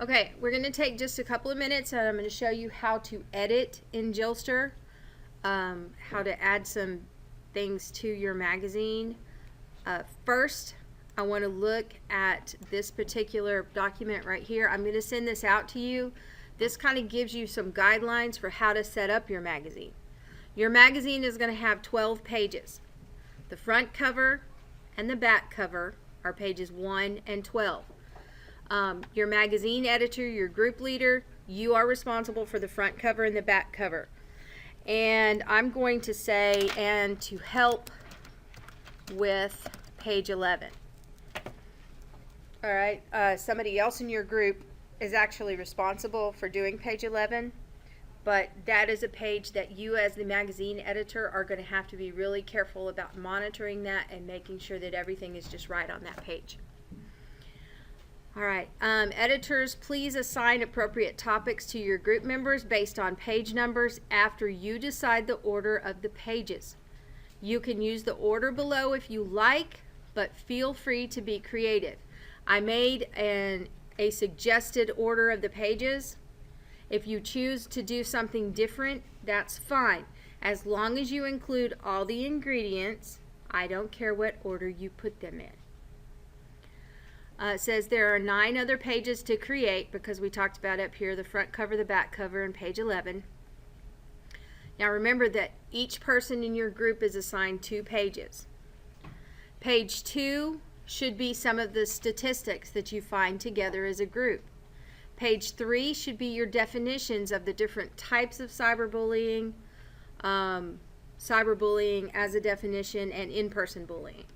Okay, we're going to take just a couple of minutes and I'm going to show you how to edit in Jilster, how to add some things to your magazine. First, I want to look at this particular document right here. I'm going to send this out to you. This kind of gives you some guidelines for how to set up your magazine. Your magazine is going to have 12 pages. The front cover and the back cover are pages 1 and 12. Your magazine editor, your group leader, you are responsible for the front cover and the back cover. And I'm going to say, and to help with page 11. All right, somebody else in your group is actually responsible for doing page 11, but that is a page that you as the magazine editor are going to have to be really careful about monitoring that and making sure that everything is just right on that page. All right, editors, please assign appropriate topics to your group members based on page numbers after you decide the order of the pages. You can use the order below if you like, but feel free to be creative. I made a suggested order of the pages. If you choose to do something different, that's fine. As long as you include all the ingredients, I don't care what order you put them in. It says there are 9 other pages to create because we talked about up here the front cover, the back cover, and page 11. Now remember that each person in your group is assigned 2 pages. Page 2 should be some of the statistics that you find together as a group. Page 3 should be your definitions of the different types of cyberbullying, cyberbullying as a definition, and in-person bullying.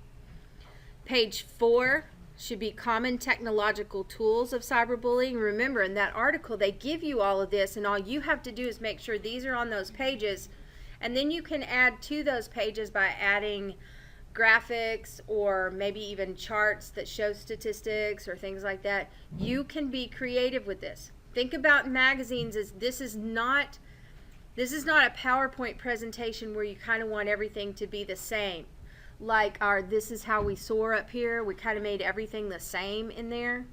Page 4 should be common technological tools of cyberbullying. Remember, in that article, they give you all of this, and all you have to do is make sure these are on those pages, and then you can add to those pages by adding graphics or maybe even charts that show statistics or things like that. You can be creative with this. Think about magazines as this is not a PowerPoint presentation where you kind of want everything to be the same. Like our This Is How We Soar up here, we kind of made everything the same in there.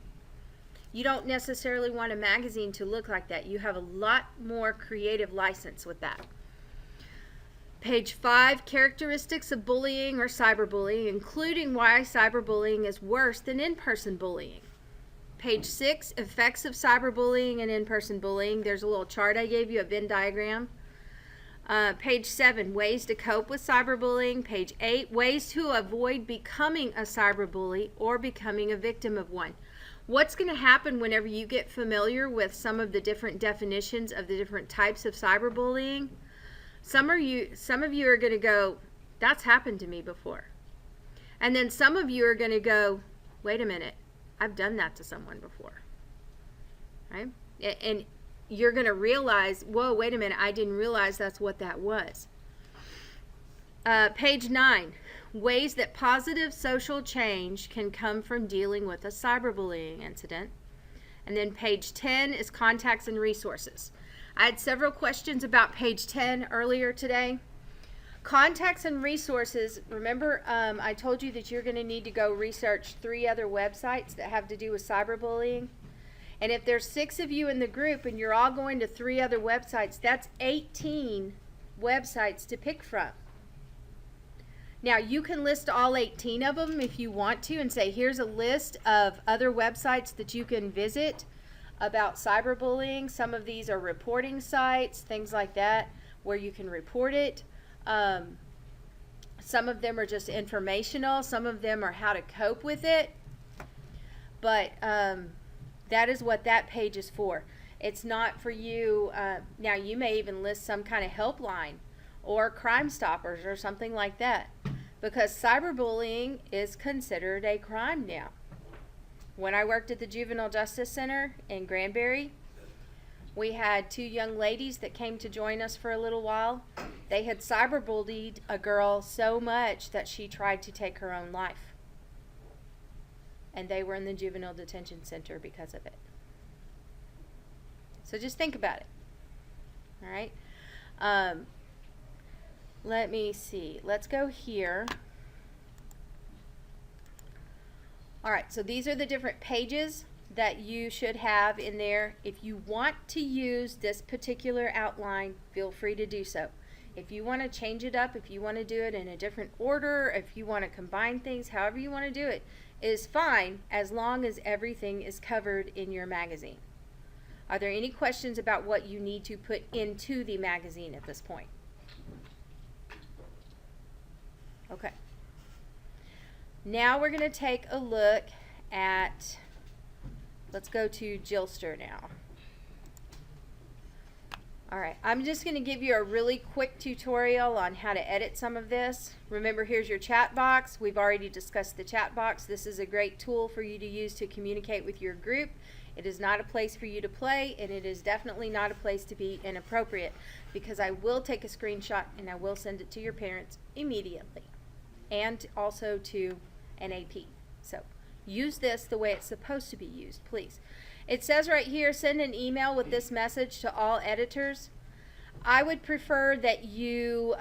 You don't necessarily want a magazine to look like that. You have a lot more creative license with that. Page 5, characteristics of bullying or cyberbullying, including why cyberbullying is worse than in-person bullying. Page 6, effects of cyberbullying and in-person bullying. There's a little chart I gave you, a Venn diagram. Page 7, ways to cope with cyberbullying. Page 8, ways to avoid becoming a cyberbully or becoming a victim of one. What's going to happen whenever you get familiar with some of the different definitions of the different types of cyberbullying? Some of you are going to go, that's happened to me before. And then some of you are going to go, wait a minute, I've done that to someone before. Right? And you're going to realize, whoa, wait a minute, I didn't realize that's what that was. Page 9, ways that positive social change can come from dealing with a cyberbullying incident. And then page 10 is contacts and resources. I had several questions about page 10 earlier today. Contacts and resources, remember I told you that you're going to need to go research 3 other websites that have to do with cyberbullying. And if there's 6 of you in the group and you're all going to 3 other websites, that's 18 websites to pick from. Now you can list all 18 of them if you want to and say here's a list of other websites that you can visit about cyberbullying. Some of these are reporting sites, things like that, where you can report it. Some of them are just informational. Some of them are how to cope with it. But that is what that page is for. It's not for you. Now you may even list some kind of helpline or Crime Stoppers or something like that, because cyberbullying is considered a crime now. When I worked at the Juvenile Justice Center in Granbury, we had 2 young ladies that came to join us for a little while. They had cyberbullied a girl so much that she tried to take her own life. And they were in the Juvenile Detention Center because of it. So just think about it. All right. Let me see. Let's go here. All right, so these are the different pages that you should have in there. If you want to use this particular outline, feel free to do so. If you want to change it up, if you want to do it in a different order, if you want to combine things, however you want to do it, is fine as long as everything is covered in your magazine. Are there any questions about what you need to put into the magazine at this point? Okay. Now we're going to take a look at, let's go to Jilster now. Alright, I'm just going to give you a really quick tutorial on how to edit some of this. Remember, here's your chat box. We've already discussed the chat box. This is a great tool for you to use to communicate with your group. It is not a place for you to play, and it is definitely not a place to be inappropriate, because I will take a screenshot and I will send it to your parents immediately, and also to an AP. So use this the way it's supposed to be used, please. It says right here, send an email with this message to all editors. I would prefer that you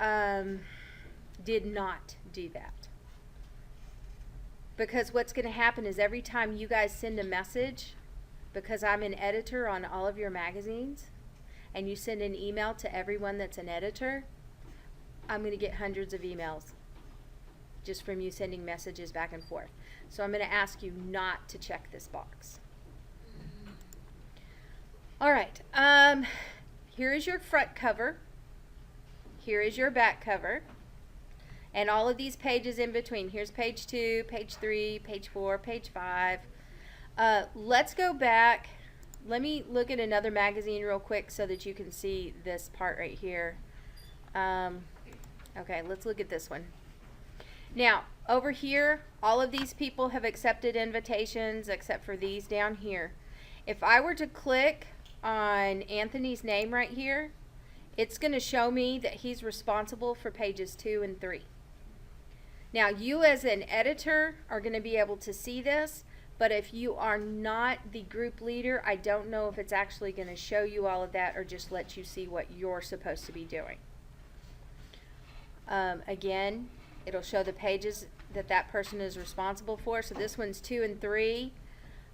did not do that, because what's going to happen is every time you guys send a message, because I'm an editor on all of your magazines, and you send an email to everyone that's an editor, I'm going to get hundreds of emails just from you sending messages back and forth. So I'm going to ask you not to check this box. Alright, here is your front cover, here is your back cover, and all of these pages in between. Here's page 2, page 3, page 4, page 5. Let's go back. Let me look at another magazine real quick so that you can see this part right here. Okay, let's look at this one. Now, over here, all of these people have accepted invitations except for these down here. If I were to click on Anthony's name right here, it's going to show me that he's responsible for pages 2 and 3. Now, you as an editor are going to be able to see this, but if you are not the group leader, I don't know if it's actually going to show you all of that or just let you see what you're supposed to be doing. Again, it'll show the pages that that person is responsible for. So this one's 2 and 3.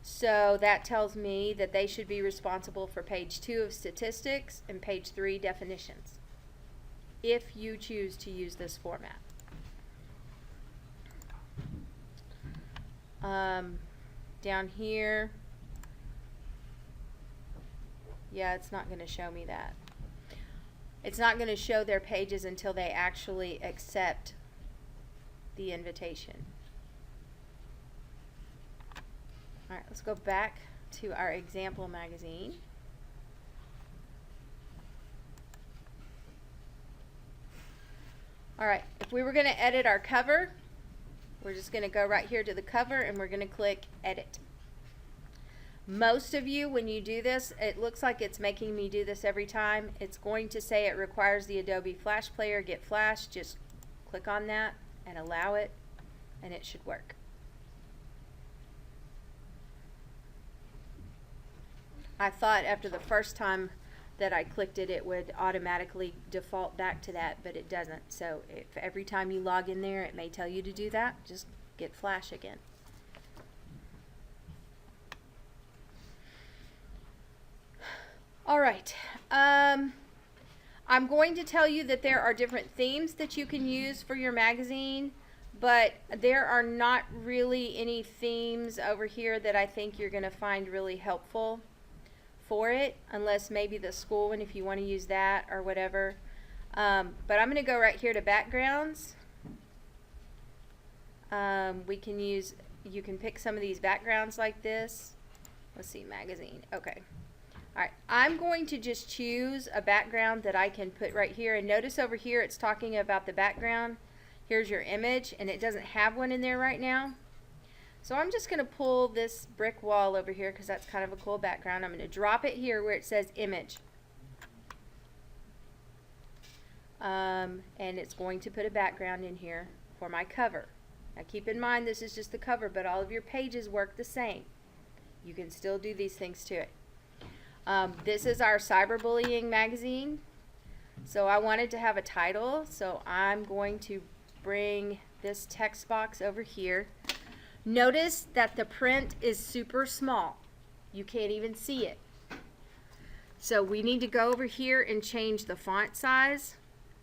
So that tells me that they should be responsible for page 2 of statistics and page 3 definitions, if you choose to use this format. Down here, yeah, it's not going to show me that. It's not going to show their pages until they actually accept the invitation. Alright, let's go back to our example magazine. Alright, if we were going to edit our cover, we're just going to go right here to the cover and we're going to click edit. Most of you, when you do this, it looks like it's making me do this every time. It's going to say it requires the Adobe Flash Player, get Flash. Just click on that and allow it, and it should work. I thought after the first time that I clicked it, it would automatically default back to that, but it doesn't. So if every time you log in there, it may tell you to do that. Just get Flash again. All right. I'm going to tell you that there are different themes that you can use for your magazine, but there are not really any themes over here that I think you're going to find really helpful for it, unless maybe the school one if you want to use that or whatever. But I'm going to go right here to backgrounds. We can use, you can pick some of these backgrounds like this. Let's see, magazine. Okay. Alright, I'm going to just choose a background that I can put right here, and notice over here it's talking about the background. Here's your image, and it doesn't have one in there right now. So I'm just going to pull this brick wall over here because that's kind of a cool background. I'm going to drop it here where it says image. And it's going to put a background in here for my cover. Now keep in mind this is just the cover, but all of your pages work the same. You can still do these things to it. This is our Cyberbullying magazine. So I wanted to have a title, so I'm going to bring this text box over here. Notice that the print is super small. You can't even see it. So we need to go over here and change the font size.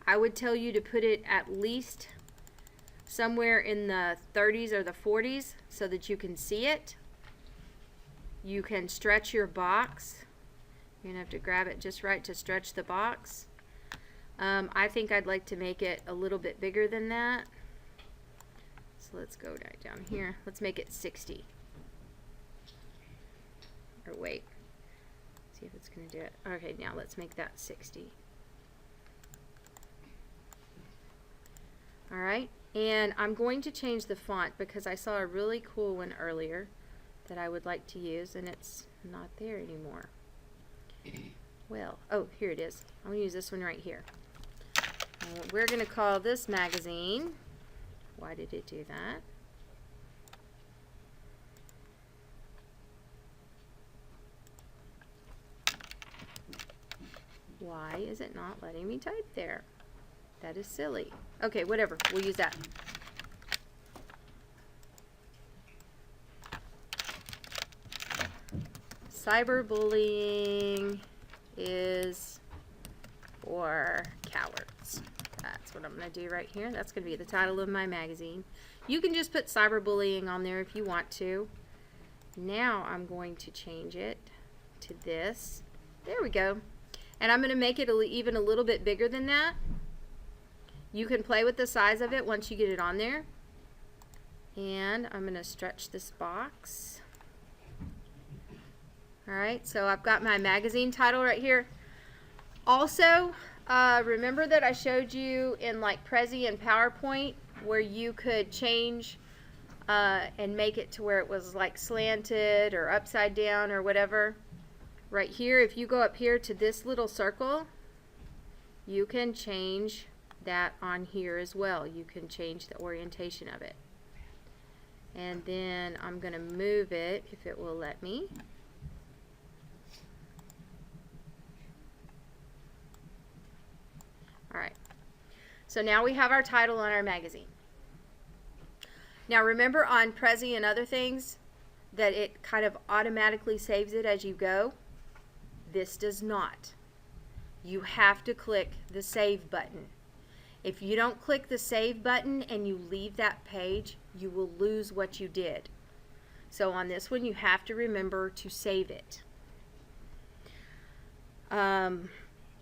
I would tell you to put it at least somewhere in the 30s or the 40s so that you can see it. You can stretch your box. You're going to have to grab it just right to stretch the box. I think I'd like to make it a little bit bigger than that. So let's go right down here. Let's make it 60. Or wait. See if it's going to do it. Okay, now let's make that 60. Alright, and I'm going to change the font because I saw a really cool one earlier that I would like to use, and it's not there anymore. Well, oh, here it is. I'm going to use this one right here. We're going to call this magazine. Why did it do that? Why is it not letting me type there? That is silly. Okay, whatever. We'll use that. Cyberbullying is for cowards. That's what I'm going to do right here. That's going to be the title of my magazine. You can just put cyberbullying on there if you want to. Now I'm going to change it to this. There we go. And I'm going to make it even a little bit bigger than that. You can play with the size of it once you get it on there. And I'm going to stretch this box. Alright, so I've got my magazine title right here. Also, remember that I showed you in like Prezi and PowerPoint where you could change and make it to where it was like slanted or upside down or whatever. Right here, if you go up here to this little circle, you can change that on here as well. You can change the orientation of it. And then I'm going to move it if it will let me. Alright, so now we have our title on our magazine. Now remember on Prezi and other things that it kind of automatically saves it as you go. This does not. You have to click the save button. If you don't click the save button and you leave that page, you will lose what you did. So on this one you have to remember to save it.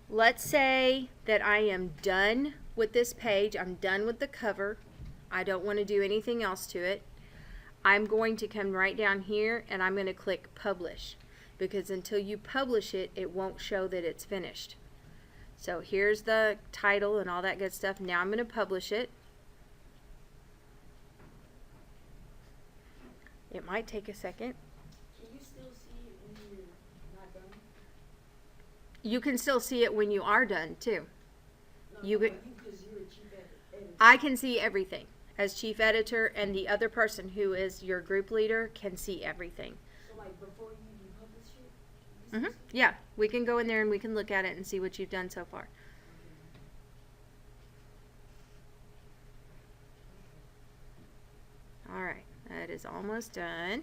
Let's say that I am done with this page. I'm done with the cover. I don't want to do anything else to it. I'm going to come right down here and I'm going to click publish, because until you publish it, it won't show that it's finished. So here's the title and all that good stuff. Now I'm going to publish it. It might take a second. Can you still see it when you're not done? You can still see it when you are done too. No, You could, because you're a chief editor. I can see everything as chief editor, and the other person who is your group leader can see everything. So like before you even publish it? Can you still see Yeah, we can go in there and we can look at it and see what you've done so far. Alright, that is almost done.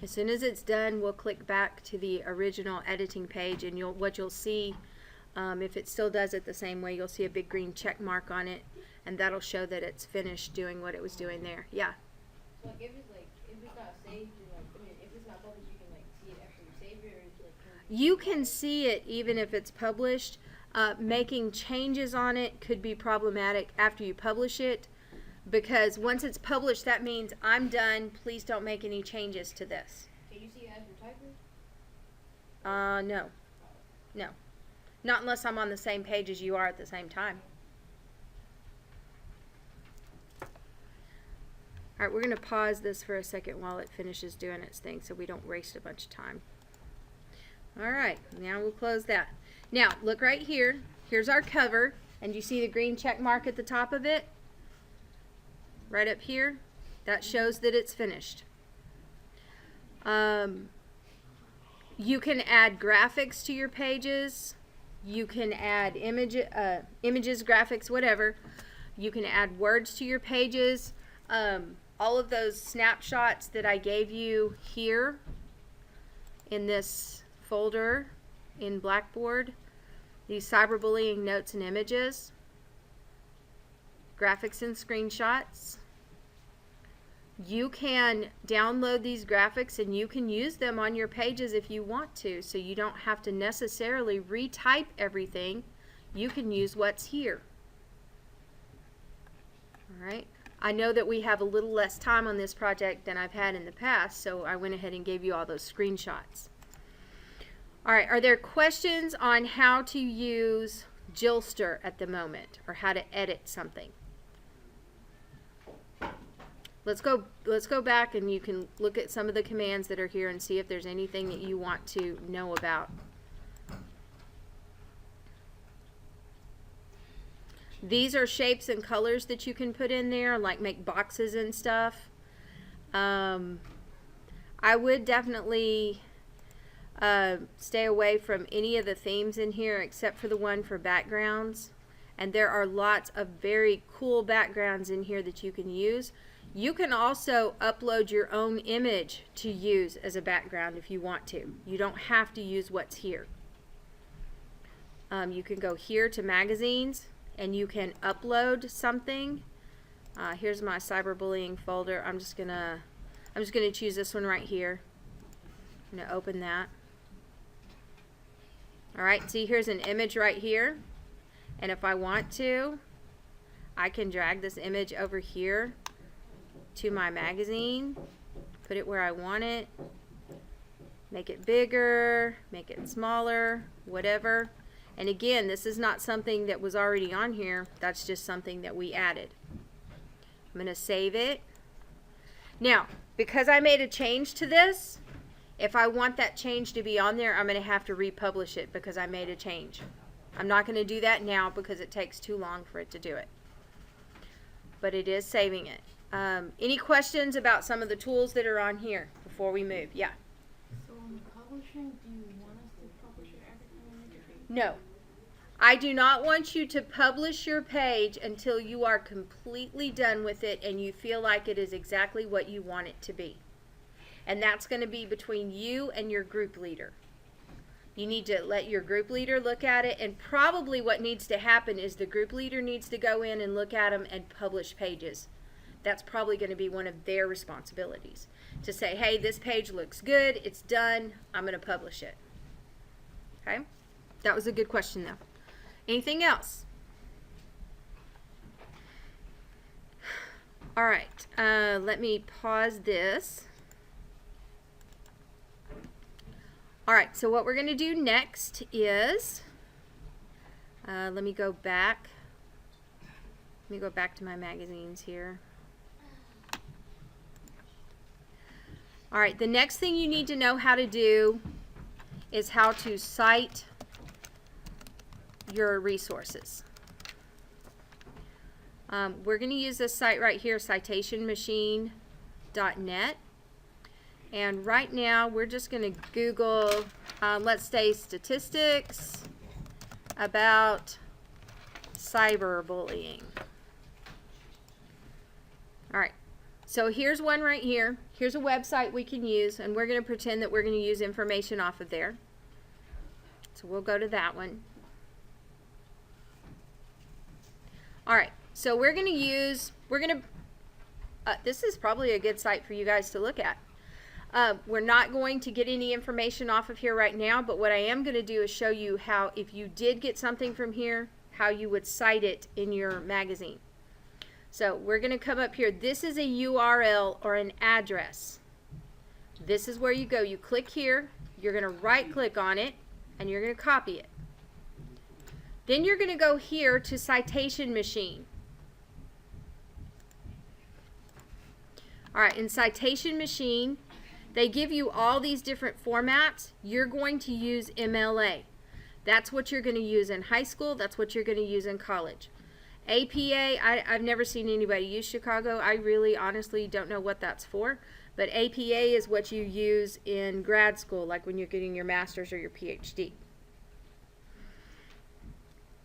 As soon as it's done, we'll click back to the original editing page, and what you'll see, if it still does it the same way, you'll see a big green check mark on it, and that'll show that it's finished doing what it was doing there. Yeah. So like if it's not saved, if it's not published, you can like see it after you save it, or it's like. You can see it even if it's published. Making changes on it could be problematic after you publish it, because once it's published, that means I'm done. Please don't make any changes to this. Can you see it as your typer? No. No. Not unless I'm on the same page as you are at the same time. Alright, we're going to pause this for a second while it finishes doing its thing so we don't waste a bunch of time. Alright, now we'll close that. Now, look right here. Here's our cover, and you see the green check mark at the top of it? Right up here? That shows that it's finished. You can add graphics to your pages. You can add images, graphics, whatever. You can add words to your pages. all of those snapshots that I gave you here in this folder in Blackboard, these cyberbullying notes and images, graphics and screenshots. You can download these graphics and you can use them on your pages if you want to, so you don't have to necessarily retype everything. You can use what's here. Alright, I know that we have a little less time on this project than I've had in the past, so I went ahead and gave you all those screenshots. Alright, are there questions on how to use Jilster at the moment, or how to edit something? Let's go back and you can look at some of the commands that are here and see if there's anything that you want to know about. These are shapes and colors that you can put in there, like make boxes and stuff. I would definitely stay away from any of the themes in here except for the one for backgrounds. And there are lots of very cool backgrounds in here that you can use. You can also upload your own image to use as a background if you want to. You don't have to use what's here. You can go here to magazines and you can upload something. Here's my cyberbullying folder. I'm just gonna choose this one right here. I'm gonna open that. Alright, see, here's an image right here. And if I want to, I can drag this image over here to my magazine, put it where I want it, make it bigger, make it smaller, whatever. And again, this is not something that was already on here. That's just something that we added. I'm going to save it. Now, because I made a change to this, if I want that change to be on there, I'm going to have to republish it because I made a change. I'm not going to do that now because it takes too long for it to do it. But it is saving it. Any questions about some of the tools that are on here before we move? Yeah. So on publishing, do you want us to publish it every time we make a page? No. I do not want you to publish your page until you are completely done with it and you feel like it is exactly what you want it to be. And that's going to be between you and your group leader. You need to let your group leader look at it, and probably what needs to happen is the group leader needs to go in and look at them and publish pages. That's probably going to be one of their responsibilities. To say, hey, this page looks good, it's done, I'm going to publish it. Okay? That was a good question though. Anything else? Alright, let me pause this. Alright, so what we're going to do next is, let me go back to my magazines here. Alright, the next thing you need to know how to do is how to cite your resources. We're going to use this site right here, citationmachine.net. And right now we're just going to Google, let's say, statistics about cyberbullying. Alright, so here's one right here. Here's a website we can use, and we're going to pretend that we're going to use information off of there. So we'll go to that one. Alright, so we're going to use, this is probably a good site for you guys to look at. We're not going to get any information off of here right now, but what I am going to do is show you how, if you did get something from here, how you would cite it in your magazine. So we're going to come up here. This is a URL or an address. This is where you go. You click here, you're going to right click on it, and you're going to copy it. Then you're going to go here to Citation Machine. Alright, in Citation Machine, they give you all these different formats. You're going to use MLA. That's what you're going to use in high school. That's what you're going to use in college. APA, I've never seen anybody use Chicago. I really honestly don't know what that's for. But APA is what you use in grad school, like when you're getting your master's or your PhD.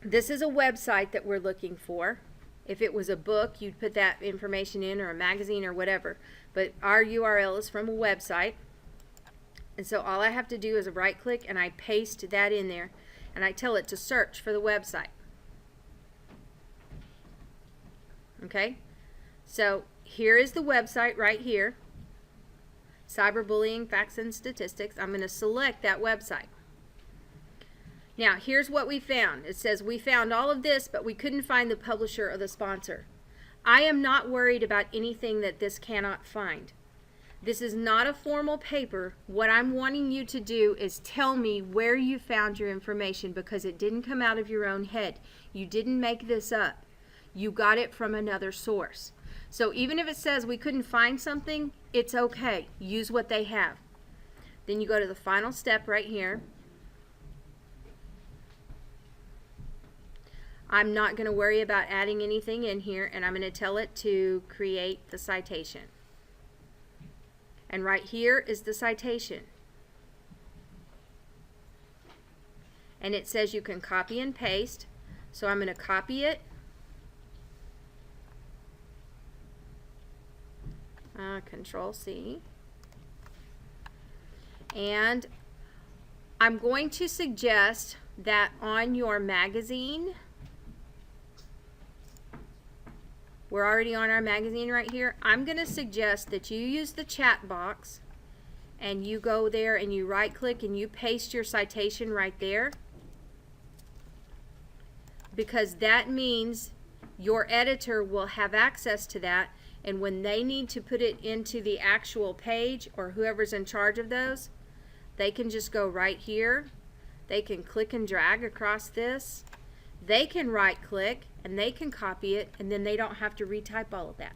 This is a website that we're looking for. If it was a book, you'd put that information in, or a magazine or whatever. But our URL is from a website. And so all I have to do is right click and I paste that in there, and I tell it to search for the website. Okay? So here is the website right here. Cyberbullying Facts and Statistics. I'm going to select that website. Now, here's what we found. It says we found all of this, but we couldn't find the publisher or the sponsor. I am not worried about anything that this cannot find. This is not a formal paper. What I'm wanting you to do is tell me where you found your information, because it didn't come out of your own head. You didn't make this up. You got it from another source. So even if it says we couldn't find something, it's okay. Use what they have. Then you go to the final step right here. I'm not going to worry about adding anything in here, and I'm going to tell it to create the citation. And right here is the citation. And it says you can copy and paste. So I'm going to copy it. Control C. And I'm going to suggest that on your magazine, we're already on our magazine right here. I'm going to suggest that you use the chat box and you go there and you right click and you paste your citation right there, because that means your editor will have access to that, and when they need to put it into the actual page, or whoever's in charge of those, they can just go right here. They can click and drag across this. They can right click and they can copy it, and then they don't have to retype all of that.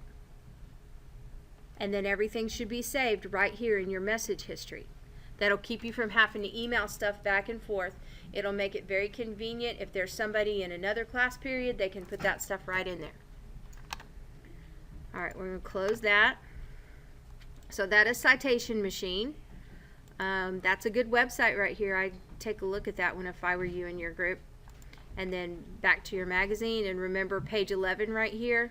And then everything should be saved right here in your message history. That'll keep you from having to email stuff back and forth. It'll make it very convenient. If there's somebody in another class period, they can put that stuff right in there. Alright, we're going to close that. So that is Citation Machine. That's a good website right here. I'd take a look at that one if I were you in your group. And then back to your magazine, and remember page 11 right here,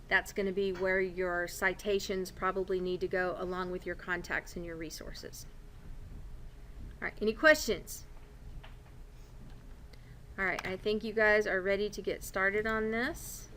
that's going to be where your citations probably need to go, along with your contacts and your resources. Alright, any questions? Alright, I think you guys are ready to get started on this.